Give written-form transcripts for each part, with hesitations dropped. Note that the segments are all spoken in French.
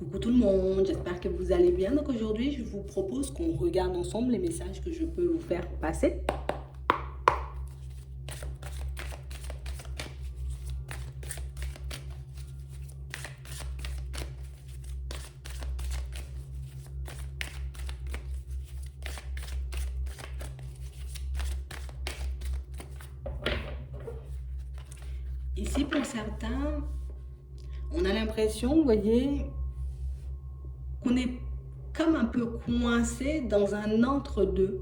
Coucou tout le monde, j'espère que vous allez bien. Donc aujourd'hui, je vous propose qu'on regarde ensemble les messages que je peux vous faire passer. Ici, pour certains, on a l'impression, vous voyez, qu'on est comme un peu coincé dans un entre-deux.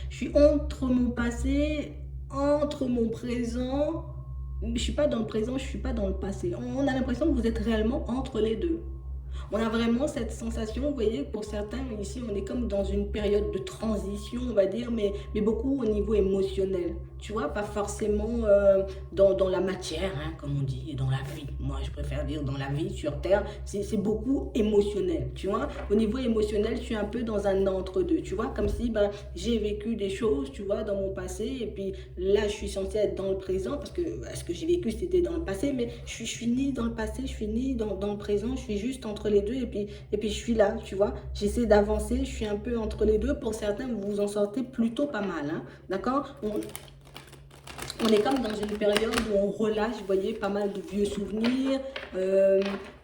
Je suis entre mon passé, entre mon présent. Je ne suis pas dans le présent, je ne suis pas dans le passé. On a l'impression que vous êtes réellement entre les deux. On a vraiment cette sensation, vous voyez, pour certains, ici, on est comme dans une période de transition, on va dire, mais beaucoup au niveau émotionnel. Tu vois, pas forcément dans la matière, hein, comme on dit, dans la vie. Moi, je préfère dire dans la vie, sur Terre, c'est beaucoup émotionnel, tu vois. Au niveau émotionnel, je suis un peu dans un entre-deux, tu vois, comme si ben, j'ai vécu des choses, tu vois, dans mon passé, et puis là, je suis censée être dans le présent, parce que ce que j'ai vécu, c'était dans le passé, mais je suis ni dans le passé, je suis ni dans le présent, je suis juste entre les deux, et puis je suis là, tu vois. J'essaie d'avancer, je suis un peu entre les deux. Pour certains, vous vous en sortez plutôt pas mal, hein, d'accord. On est comme dans une période où on relâche, vous voyez, pas mal de vieux souvenirs,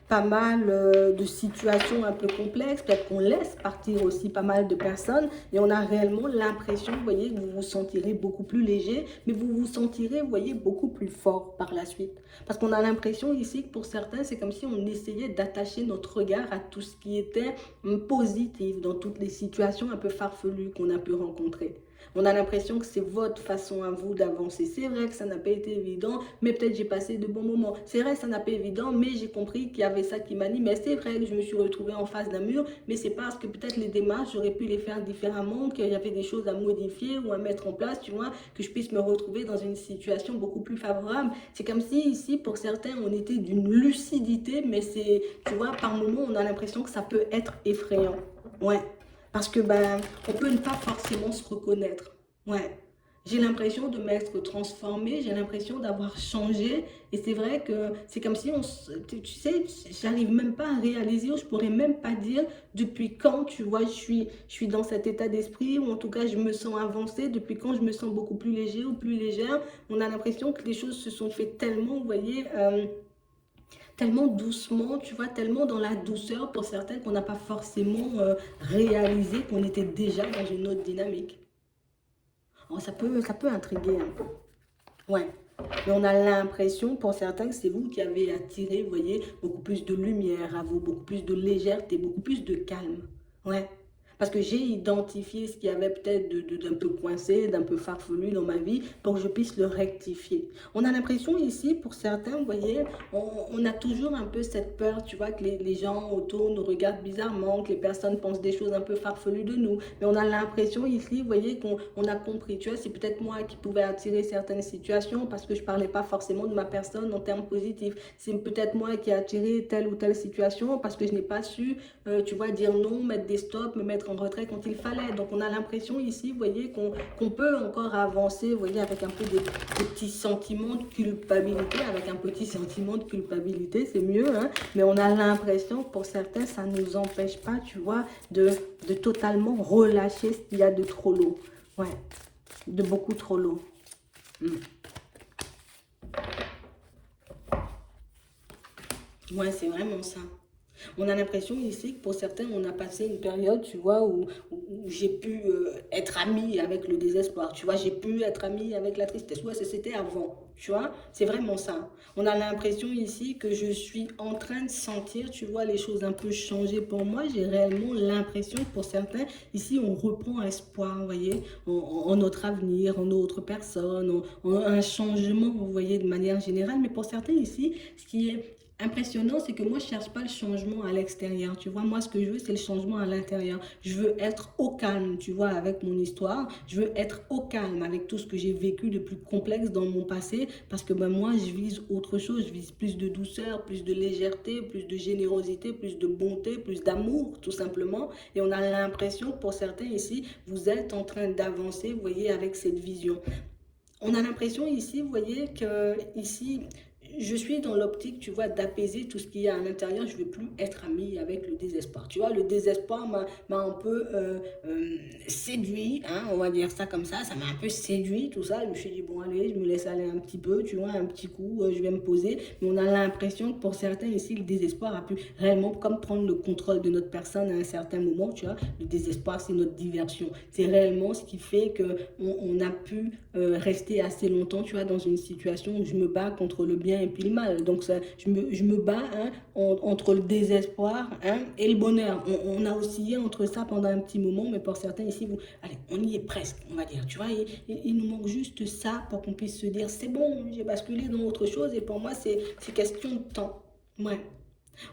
pas mal de situations un peu complexes, peut-être qu'on laisse partir aussi pas mal de personnes et on a réellement l'impression, vous voyez, que vous vous sentirez beaucoup plus léger, mais vous vous sentirez, vous voyez, beaucoup plus fort par la suite. Parce qu'on a l'impression ici que pour certains, c'est comme si on essayait d'attacher notre regard à tout ce qui était positif dans toutes les situations un peu farfelues qu'on a pu rencontrer. On a l'impression que c'est votre façon à vous d'avancer. C'est vrai que ça n'a pas été évident, mais peut-être j'ai passé de bons moments. C'est vrai que ça n'a pas été évident, mais j'ai compris qu'il y avait ça qui m'animait. C'est vrai que je me suis retrouvée en face d'un mur, mais c'est parce que peut-être les démarches, j'aurais pu les faire différemment, qu'il y avait des choses à modifier ou à mettre en place, tu vois, que je puisse me retrouver dans une situation beaucoup plus favorable. C'est comme si ici, pour certains, on était d'une lucidité, mais c'est, tu vois, par moments, on a l'impression que ça peut être effrayant. Ouais. Parce que ben, on peut ne pas forcément se reconnaître. Ouais. J'ai l'impression de m'être transformée, j'ai l'impression d'avoir changé. Et c'est vrai que c'est comme si tu sais, j'arrive même pas à réaliser, ou je pourrais même pas dire depuis quand, tu vois, je suis dans cet état d'esprit, ou en tout cas, je me sens avancée, depuis quand je me sens beaucoup plus léger ou plus légère. On a l'impression que les choses se sont faites tellement, vous voyez, tellement doucement, tu vois, tellement dans la douceur pour certains qu'on n'a pas forcément réalisé qu'on était déjà dans une autre dynamique. Alors, ça peut intriguer un peu. Ouais. Mais on a l'impression pour certains que c'est vous qui avez attiré, vous voyez, beaucoup plus de lumière à vous, beaucoup plus de légèreté, beaucoup plus de calme. Ouais. Parce que j'ai identifié ce qu'il y avait peut-être d'un peu coincé, d'un peu farfelu dans ma vie pour que je puisse le rectifier. On a l'impression ici, pour certains, vous voyez, on a toujours un peu cette peur, tu vois, que les gens autour nous regardent bizarrement, que les personnes pensent des choses un peu farfelues de nous. Mais on a l'impression ici, vous voyez, qu'on a compris, tu vois, c'est peut-être moi qui pouvais attirer certaines situations parce que je parlais pas forcément de ma personne en termes positifs. C'est peut-être moi qui ai attiré telle ou telle situation parce que je n'ai pas su, tu vois, dire non, mettre des stops, me mettre en retrait quand il fallait. Donc on a l'impression ici, vous voyez, qu'on peut encore avancer, vous voyez, avec un peu des petits sentiments de culpabilité, avec un petit sentiment de culpabilité, c'est mieux, hein. Mais on a l'impression que pour certains, ça ne nous empêche pas, tu vois, de totalement relâcher ce qu'il y a de trop lourd. Ouais, de beaucoup trop lourd. Mm. Ouais, c'est vraiment ça. On a l'impression ici que pour certains, on a passé une période, tu vois, où j'ai pu être amie avec le désespoir, tu vois, j'ai pu être amie avec la tristesse. Ouais, c'était avant, tu vois, c'est vraiment ça. On a l'impression ici que je suis en train de sentir, tu vois, les choses un peu changer pour moi. J'ai réellement l'impression que pour certains, ici, on reprend espoir, vous voyez, en notre avenir, en notre personne, en un changement, vous voyez, de manière générale. Mais pour certains ici, ce qui est impressionnant, c'est que moi, je cherche pas le changement à l'extérieur, tu vois. Moi, ce que je veux, c'est le changement à l'intérieur. Je veux être au calme, tu vois, avec mon histoire. Je veux être au calme avec tout ce que j'ai vécu de plus complexe dans mon passé, parce que ben, moi, je vise autre chose. Je vise plus de douceur, plus de légèreté, plus de générosité, plus de bonté, plus d'amour, tout simplement. Et on a l'impression que pour certains ici, vous êtes en train d'avancer, vous voyez, avec cette vision. On a l'impression ici, vous voyez, que ici, je suis dans l'optique, tu vois, d'apaiser tout ce qu'il y a à l'intérieur. Je ne veux plus être amie avec le désespoir. Tu vois, le désespoir m'a un peu séduit, hein, on va dire ça comme ça m'a un peu séduit, tout ça. Je me suis dit, bon, allez, je me laisse aller un petit peu, tu vois, un petit coup, je vais me poser. Mais on a l'impression que pour certains ici, le désespoir a pu réellement comme prendre le contrôle de notre personne à un certain moment, tu vois. Le désespoir, c'est notre diversion. C'est réellement ce qui fait qu'on a pu rester assez longtemps, tu vois, dans une situation où je me bats contre le bien et puis le mal. Donc, ça, je me bats hein, entre le désespoir hein, et le bonheur. On a oscillé entre ça pendant un petit moment, mais pour certains ici, allez, on y est presque, on va dire. Tu vois, il nous manque juste ça pour qu'on puisse se dire, c'est bon, j'ai basculé dans autre chose et pour moi, c'est question de temps. Ouais.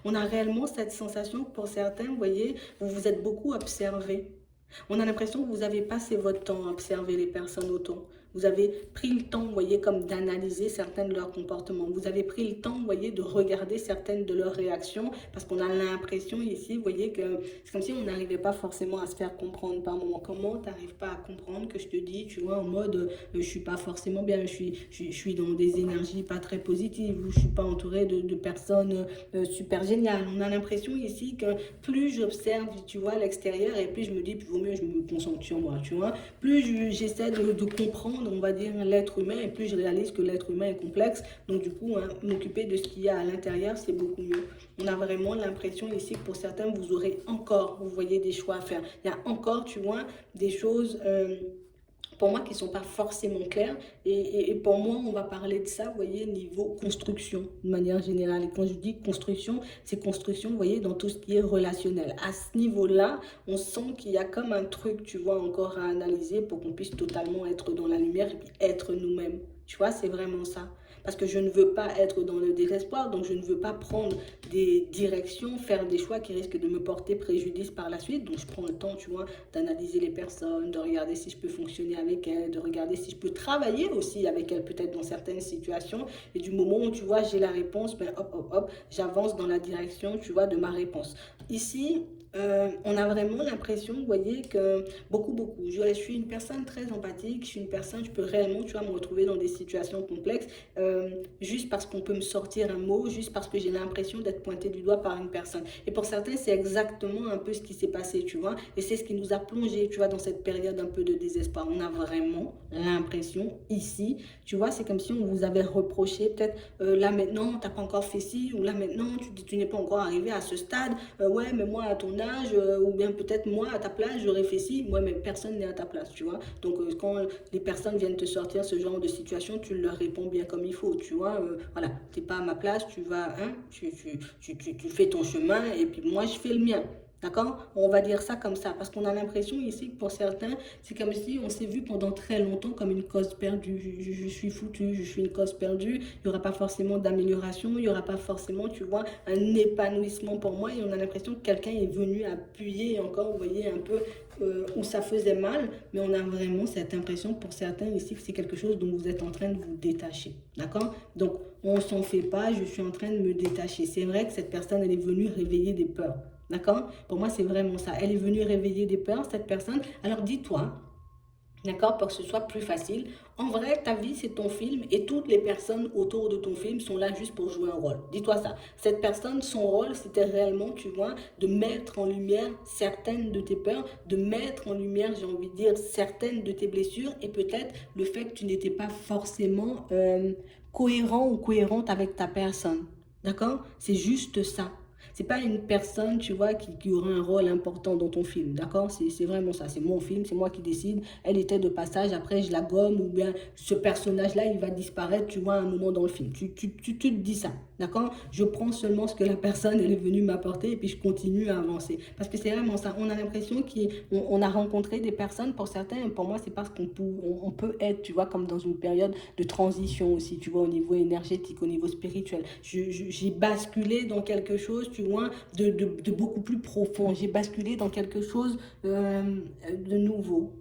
On a réellement cette sensation que pour certains, vous voyez, vous vous êtes beaucoup observé. On a l'impression que vous avez passé votre temps à observer les personnes autour. Vous avez pris le temps, vous voyez, comme d'analyser certains de leurs comportements. Vous avez pris le temps, vous voyez, de regarder certaines de leurs réactions parce qu'on a l'impression ici, vous voyez, que c'est comme si on n'arrivait pas forcément à se faire comprendre par moment. Comment tu n'arrives pas à comprendre que je te dis, tu vois, en mode, je suis pas forcément bien, je suis dans des énergies pas très positives ou je suis pas entourée de personnes super géniales. On a l'impression ici que plus j'observe, tu vois, l'extérieur et plus je me dis, plus vaut mieux je me concentre sur moi, tu vois. Plus j'essaie de comprendre, on va dire, l'être humain et plus je réalise que l'être humain est complexe. Donc du coup, hein, m'occuper de ce qu'il y a à l'intérieur, c'est beaucoup mieux. On a vraiment l'impression ici que pour certains, vous aurez encore, vous voyez, des choix à faire. Il y a encore, tu vois, des choses... pour moi, qui ne sont pas forcément claires. Et pour moi, on va parler de ça, vous voyez, niveau construction, de manière générale. Et quand je dis construction, c'est construction, vous voyez, dans tout ce qui est relationnel. À ce niveau-là, on sent qu'il y a comme un truc, tu vois, encore à analyser pour qu'on puisse totalement être dans la lumière et puis être nous-mêmes. Tu vois, c'est vraiment ça. Parce que je ne veux pas être dans le désespoir, donc je ne veux pas prendre des directions, faire des choix qui risquent de me porter préjudice par la suite. Donc je prends le temps, tu vois, d'analyser les personnes, de regarder si je peux fonctionner avec elles, de regarder si je peux travailler aussi avec elles, peut-être dans certaines situations. Et du moment où, tu vois, j'ai la réponse, ben hop, hop, hop, j'avance dans la direction, tu vois, de ma réponse. Ici, on a vraiment l'impression, vous voyez, que beaucoup, je suis une personne très empathique, je suis une personne, je peux réellement, tu vois, me retrouver dans des situations complexes, juste parce qu'on peut me sortir un mot, juste parce que j'ai l'impression d'être pointé du doigt par une personne. Et pour certains, c'est exactement un peu ce qui s'est passé, tu vois, et c'est ce qui nous a plongé, tu vois, dans cette période un peu de désespoir. On a vraiment l'impression, ici, tu vois, c'est comme si on vous avait reproché, peut-être, là maintenant, t'as pas encore fait ci, ou là maintenant, tu n'es pas encore arrivé à ce stade, ouais, mais moi, à ton âge, ou bien peut-être moi, à ta place, j'aurais fait ci, moi, mais personne n'est à ta place, tu vois. Donc, quand les personnes viennent te sortir ce genre de situation, tu leur réponds bien comme il faut, tu vois. Voilà, t'es pas à ma place, tu vas, hein, tu fais ton chemin, et puis moi, je fais le mien. D'accord? On va dire ça comme ça, parce qu'on a l'impression ici que pour certains, c'est comme si on s'est vu pendant très longtemps comme une cause perdue. Je suis foutu, je suis une cause perdue. Il n'y aura pas forcément d'amélioration, il n'y aura pas forcément, tu vois, un épanouissement pour moi. Et on a l'impression que quelqu'un est venu appuyer encore, vous voyez, un peu où ça faisait mal. Mais on a vraiment cette impression pour certains ici que c'est quelque chose dont vous êtes en train de vous détacher. D'accord? Donc, on s'en fait pas, je suis en train de me détacher. C'est vrai que cette personne, elle est venue réveiller des peurs. D'accord? Pour moi, c'est vraiment ça. Elle est venue réveiller des peurs, cette personne. Alors, dis-toi, d'accord, pour que ce soit plus facile, en vrai, ta vie, c'est ton film et toutes les personnes autour de ton film sont là juste pour jouer un rôle. Dis-toi ça. Cette personne, son rôle, c'était réellement, tu vois, de mettre en lumière certaines de tes peurs, de mettre en lumière, j'ai envie de dire, certaines de tes blessures et peut-être le fait que tu n'étais pas forcément cohérent ou cohérente avec ta personne. D'accord? C'est juste ça. C'est pas une personne, tu vois, qui aura un rôle important dans ton film, d'accord? C'est vraiment ça, c'est mon film, c'est moi qui décide. Elle était de passage, après je la gomme, ou bien ce personnage-là, il va disparaître, tu vois, à un moment dans le film. Tu te dis ça, d'accord? Je prends seulement ce que la personne, elle est venue m'apporter, et puis je continue à avancer. Parce que c'est vraiment ça, on a l'impression qu'on a rencontré des personnes, pour certains, pour moi, c'est parce on peut être, tu vois, comme dans une période de transition aussi, tu vois, au niveau énergétique, au niveau spirituel. J'ai basculé dans quelque chose, tu vois, de beaucoup plus profond. J'ai basculé dans quelque chose de nouveau.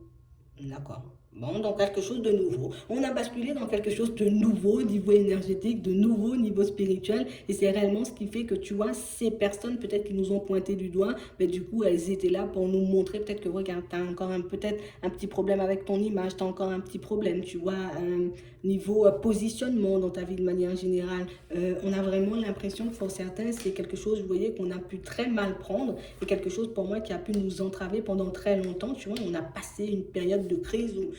D'accord. Bon, dans quelque chose de nouveau. On a basculé dans quelque chose de nouveau au niveau énergétique, de nouveau au niveau spirituel. Et c'est réellement ce qui fait que, tu vois, ces personnes, peut-être qui nous ont pointé du doigt, mais du coup, elles étaient là pour nous montrer, peut-être que, regarde, tu as encore peut-être un petit problème avec ton image, tu as encore un petit problème, tu vois, niveau positionnement dans ta vie de manière générale. On a vraiment l'impression que pour certains, c'est quelque chose, vous voyez, qu'on a pu très mal prendre et quelque chose pour moi qui a pu nous entraver pendant très longtemps, tu vois. On a passé une période de crise où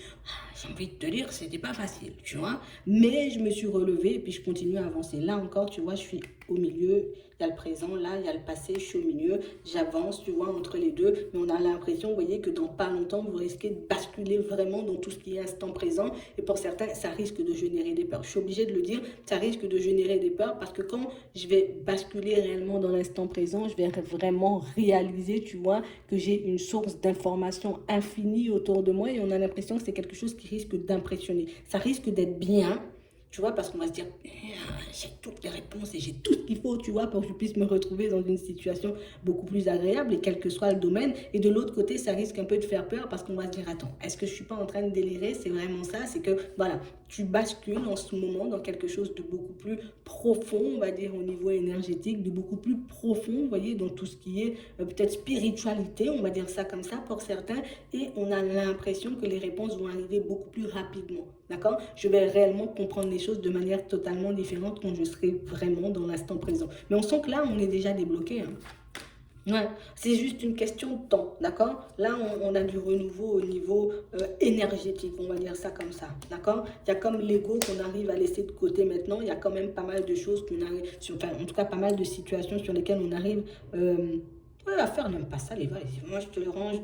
j'ai envie de te dire, c'était pas facile, tu vois. Mais je me suis relevée et puis je continue à avancer. Là encore, tu vois, je suis au milieu. Il y a le présent, là, il y a le passé, je suis au milieu. J'avance, tu vois, entre les deux. Mais on a l'impression, vous voyez, que dans pas longtemps, vous risquez de basculer vraiment dans tout ce qui est instant présent. Et pour certains, ça risque de générer des peurs. Je suis obligée de le dire, ça risque de générer des peurs parce que quand je vais basculer réellement dans l'instant présent, je vais vraiment réaliser, tu vois, que j'ai une source d'information infinie autour de moi et on a l'impression que c'est quelque chose qui risque d'impressionner. Ça risque d'être bien, tu vois, parce qu'on va se dire, j'ai toutes les réponses et j'ai tout ce qu'il faut, tu vois, pour que je puisse me retrouver dans une situation beaucoup plus agréable et quel que soit le domaine. Et de l'autre côté, ça risque un peu de faire peur parce qu'on va se dire, attends, est-ce que je suis pas en train de délirer? C'est vraiment ça, c'est que, voilà, tu bascules en ce moment dans quelque chose de beaucoup plus profond, on va dire, au niveau énergétique, de beaucoup plus profond, vous voyez, dans tout ce qui est peut-être spiritualité, on va dire ça comme ça pour certains, et on a l'impression que les réponses vont arriver beaucoup plus rapidement. D'accord? Je vais réellement comprendre les choses de manière totalement différente quand je serai vraiment dans l'instant présent. Mais on sent que là, on est déjà débloqué. Hein. Ouais, c'est juste une question de temps, d'accord? Là, on a du renouveau au niveau énergétique, on va dire ça comme ça, d'accord? Il y a comme l'ego qu'on arrive à laisser de côté maintenant. Il y a quand même pas mal de choses qu'on arrive, enfin, en tout cas, pas mal de situations sur lesquelles on arrive ouais, à faire même pas ça, les vrais. Moi, je te le range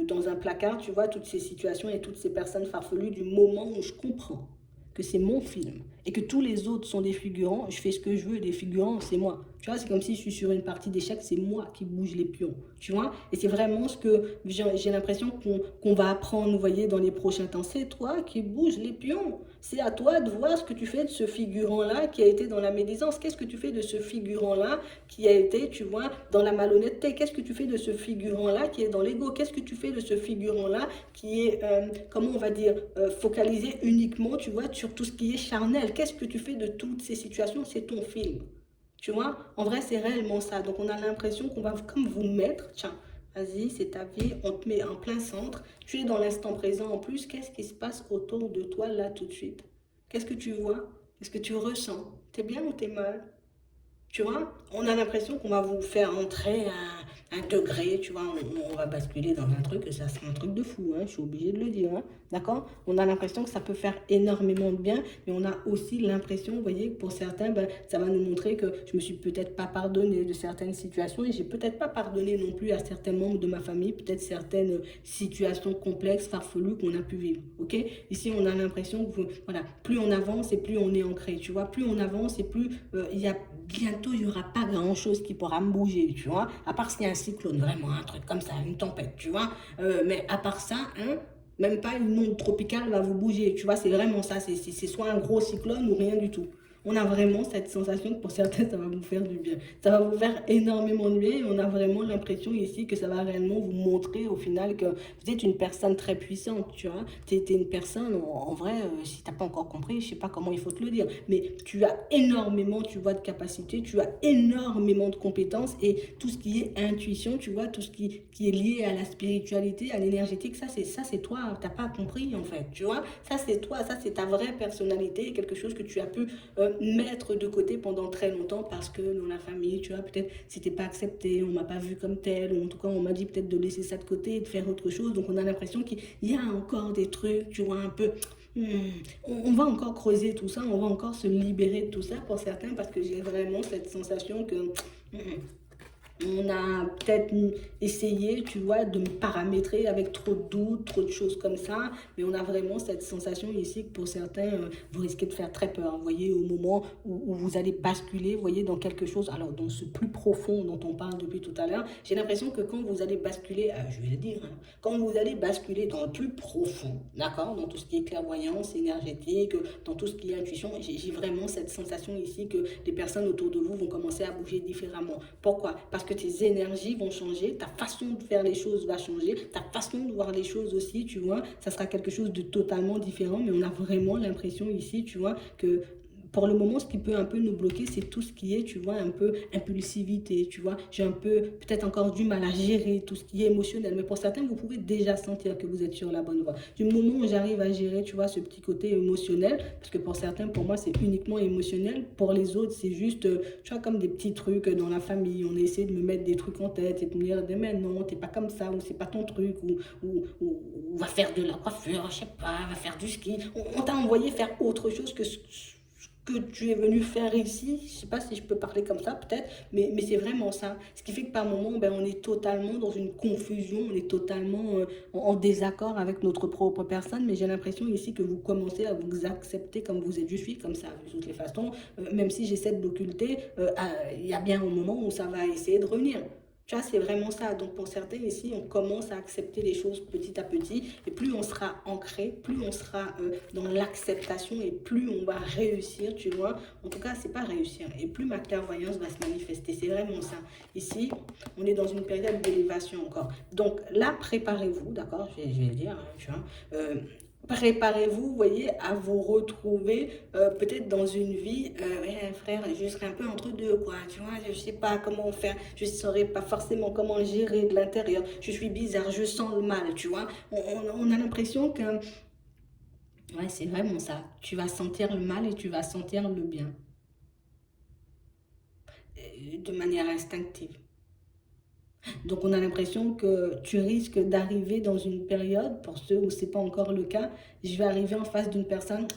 dans un placard, tu vois, toutes ces situations et toutes ces personnes farfelues du moment où je comprends que c'est mon film et que tous les autres sont des figurants, je fais ce que je veux, des figurants, c'est moi. Tu vois, c'est comme si je suis sur une partie d'échecs, c'est moi qui bouge les pions, tu vois. Et c'est vraiment ce que j'ai l'impression qu'on va apprendre, vous voyez, dans les prochains temps. C'est toi qui bouge les pions. C'est à toi de voir ce que tu fais de ce figurant-là qui a été dans la médisance. Qu'est-ce que tu fais de ce figurant-là qui a été, tu vois, dans la malhonnêteté? Qu'est-ce que tu fais de ce figurant-là qui est dans l'ego? Qu'est-ce que tu fais de ce figurant-là qui est, comment on va dire, focalisé uniquement, tu vois, sur tout ce qui est charnel? Qu'est-ce que tu fais de toutes ces situations? C'est ton film. Tu vois, en vrai, c'est réellement ça. Donc, on a l'impression qu'on va comme vous mettre, tiens, vas-y, c'est ta vie, on te met en plein centre, tu es dans l'instant présent en plus, qu'est-ce qui se passe autour de toi là tout de suite? Qu'est-ce que tu vois? Qu'est-ce que tu ressens? T'es bien ou t'es mal? Tu vois, on a l'impression qu'on va vous faire entrer à un degré, tu vois, on va basculer dans un truc, ça c'est un truc de fou, hein, je suis obligée de le dire, hein, d'accord? On a l'impression que ça peut faire énormément de bien, mais on a aussi l'impression, vous voyez, que pour certains, ben, ça va nous montrer que je me suis peut-être pas pardonné de certaines situations et j'ai peut-être pas pardonné non plus à certains membres de ma famille, peut-être certaines situations complexes, farfelues qu'on a pu vivre, ok? Ici, on a l'impression que, voilà, plus on avance et plus on est ancré, tu vois, plus on avance et plus il y a bientôt, il n'y aura pas grand-chose qui pourra me bouger, tu vois. À part s'il y a un cyclone, vraiment, un truc comme ça, une tempête, tu vois. Mais à part ça, hein, même pas une onde tropicale va vous bouger, tu vois. C'est vraiment ça, c'est soit un gros cyclone ou rien du tout. On a vraiment cette sensation que pour certains, ça va vous faire du bien. Ça va vous faire énormément de bien et on a vraiment l'impression ici que ça va réellement vous montrer au final que vous êtes une personne très puissante, tu vois. Tu es une personne, en vrai, si tu n'as pas encore compris, je sais pas comment il faut te le dire, mais tu as énormément, tu vois, de capacités, tu as énormément de compétences et tout ce qui est intuition, tu vois, tout ce qui est lié à la spiritualité, à l'énergétique, ça c'est toi, tu n'as pas compris en fait, tu vois. Ça c'est toi, ça c'est ta vraie personnalité, quelque chose que tu as pu mettre de côté pendant très longtemps parce que dans la famille, tu vois, peut-être c'était pas accepté, on m'a pas vu comme tel, ou en tout cas on m'a dit peut-être de laisser ça de côté et de faire autre chose. Donc on a l'impression qu'il y a encore des trucs, tu vois, un peu. On va encore creuser tout ça, on va encore se libérer de tout ça pour certains parce que j'ai vraiment cette sensation que on a peut-être essayé, tu vois, de me paramétrer avec trop de doutes, trop de choses comme ça, mais on a vraiment cette sensation ici que pour certains, vous risquez de faire très peur, vous voyez, au moment où vous allez basculer, vous voyez, dans quelque chose, alors dans ce plus profond dont on parle depuis tout à l'heure, j'ai l'impression que quand vous allez basculer, je vais le dire, hein, quand vous allez basculer dans le plus profond, d'accord, dans tout ce qui est clairvoyance énergétique, dans tout ce qui est intuition, j'ai vraiment cette sensation ici que les personnes autour de vous vont commencer à bouger différemment. Pourquoi? Parce que que tes énergies vont changer, ta façon de faire les choses va changer, ta façon de voir les choses aussi, tu vois, ça sera quelque chose de totalement différent, mais on a vraiment l'impression ici, tu vois, que pour le moment, ce qui peut un peu nous bloquer, c'est tout ce qui est, tu vois, un peu impulsivité, tu vois. J'ai un peu, peut-être encore du mal à gérer tout ce qui est émotionnel. Mais pour certains, vous pouvez déjà sentir que vous êtes sur la bonne voie. Du moment où j'arrive à gérer, tu vois, ce petit côté émotionnel, parce que pour certains, pour moi, c'est uniquement émotionnel. Pour les autres, c'est juste, tu vois, comme des petits trucs dans la famille. On essaie de me mettre des trucs en tête et de me dire, mais non, t'es pas comme ça, ou c'est pas ton truc, ou va faire de la coiffure, je sais pas, va faire du ski. On t'a envoyé faire autre chose que que tu es venu faire ici, je sais pas si je peux parler comme ça peut-être, mais c'est vraiment ça. Ce qui fait que par moment, ben, on est totalement dans une confusion, on est totalement en désaccord avec notre propre personne, mais j'ai l'impression ici que vous commencez à vous accepter comme vous êtes. Je suis comme ça, de toutes les façons, même si j'essaie de l'occulter, il y a bien un moment où ça va essayer de revenir. Tu vois, c'est vraiment ça. Donc pour certains ici, on commence à accepter les choses petit à petit. Et plus on sera ancré, plus on sera dans l'acceptation et plus on va réussir, tu vois. En tout cas, c'est pas réussir. Et plus ma clairvoyance va se manifester. C'est vraiment ça. Ici, on est dans une période d'élévation encore. Donc là, préparez-vous, d'accord, je vais le dire, hein, tu vois. Préparez-vous, vous voyez, à vous retrouver peut-être dans une vie, ouais, frère, je serai un peu entre deux, quoi, tu vois, je sais pas comment faire, je saurais pas forcément comment gérer de l'intérieur, je suis bizarre, je sens le mal, tu vois, on a l'impression que, ouais, c'est vraiment ça, tu vas sentir le mal et tu vas sentir le bien, de manière instinctive. Donc on a l'impression que tu risques d'arriver dans une période, pour ceux où c'est pas encore le cas, je vais arriver en face d'une personne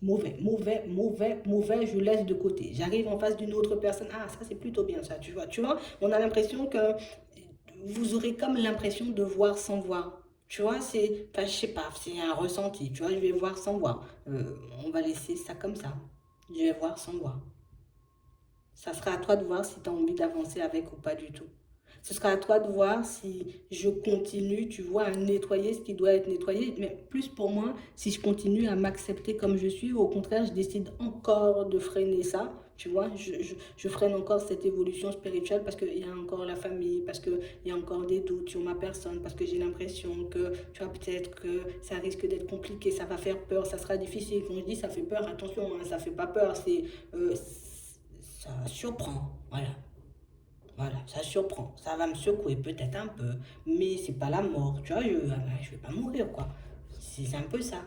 mauvais, mauvais, mauvais, mauvais, je laisse de côté. J'arrive en face d'une autre personne, ah ça c'est plutôt bien ça, tu vois, on a l'impression que vous aurez comme l'impression de voir sans voir. Tu vois, c'est, enfin, je sais pas, c'est un ressenti, tu vois, je vais voir sans voir. On va laisser ça comme ça. Je vais voir sans voir. Ça sera à toi de voir si tu as envie d'avancer avec ou pas du tout. Ce sera à toi de voir si je continue, tu vois, à nettoyer ce qui doit être nettoyé. Mais plus pour moi, si je continue à m'accepter comme je suis, ou au contraire, je décide encore de freiner ça. Tu vois, je freine encore cette évolution spirituelle parce qu'il y a encore la famille, parce qu'il y a encore des doutes sur ma personne, parce que j'ai l'impression que, tu vois, peut-être que ça risque d'être compliqué, ça va faire peur, ça sera difficile. Quand je dis ça fait peur, attention, hein, ça fait pas peur, ça surprend. Voilà. Voilà, ça surprend. Ça va me secouer peut-être un peu, mais c'est pas la mort. Tu vois, je vais pas mourir, quoi. C'est un peu ça.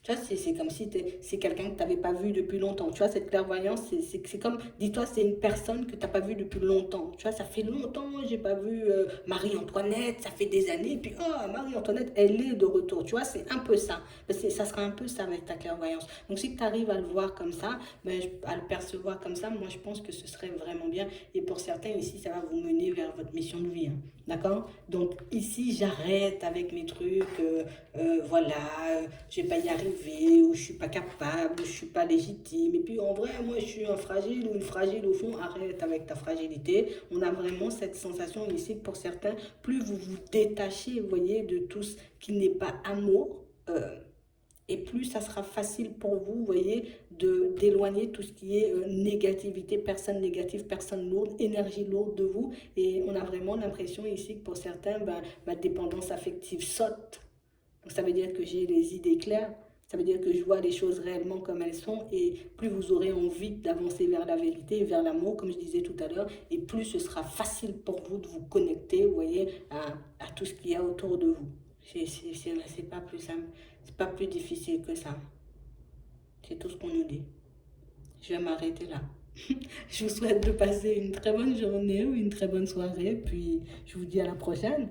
Tu vois, c'est comme si c'est quelqu'un que tu n'avais pas vu depuis longtemps. Tu vois, cette clairvoyance, c'est comme, dis-toi, c'est une personne que tu n'as pas vue depuis longtemps. Tu vois, ça fait longtemps, j'ai pas vu Marie-Antoinette, ça fait des années, puis oh, Marie-Antoinette, elle est de retour. Tu vois, c'est un peu ça. Ça sera un peu ça avec ta clairvoyance. Donc, si tu arrives à le voir comme ça, ben, à le percevoir comme ça, moi, je pense que ce serait vraiment bien. Et pour certains, ici, ça va vous mener vers votre mission de vie. Hein. D'accord? Donc, ici, j'arrête avec mes trucs, voilà, je vais pas y arriver, ou je suis pas capable, ou je suis pas légitime. Et puis en vrai, moi je suis un fragile ou une fragile au fond, arrête avec ta fragilité. On a vraiment cette sensation ici que pour certains, plus vous vous détachez, vous voyez, de tout ce qui n'est pas amour, et plus ça sera facile pour vous, vous voyez, d'éloigner tout ce qui est négativité, personne négative, personne lourde, énergie lourde de vous. Et on a vraiment l'impression ici que pour certains, ma dépendance affective saute. Donc ça veut dire que j'ai les idées claires, ça veut dire que je vois les choses réellement comme elles sont et plus vous aurez envie d'avancer vers la vérité, vers l'amour, comme je disais tout à l'heure, et plus ce sera facile pour vous de vous connecter, vous voyez, à tout ce qu'il y a autour de vous. C'est pas plus simple, c'est pas plus difficile que ça. C'est tout ce qu'on nous dit. Je vais m'arrêter là. Je vous souhaite de passer une très bonne journée ou une très bonne soirée, puis je vous dis à la prochaine.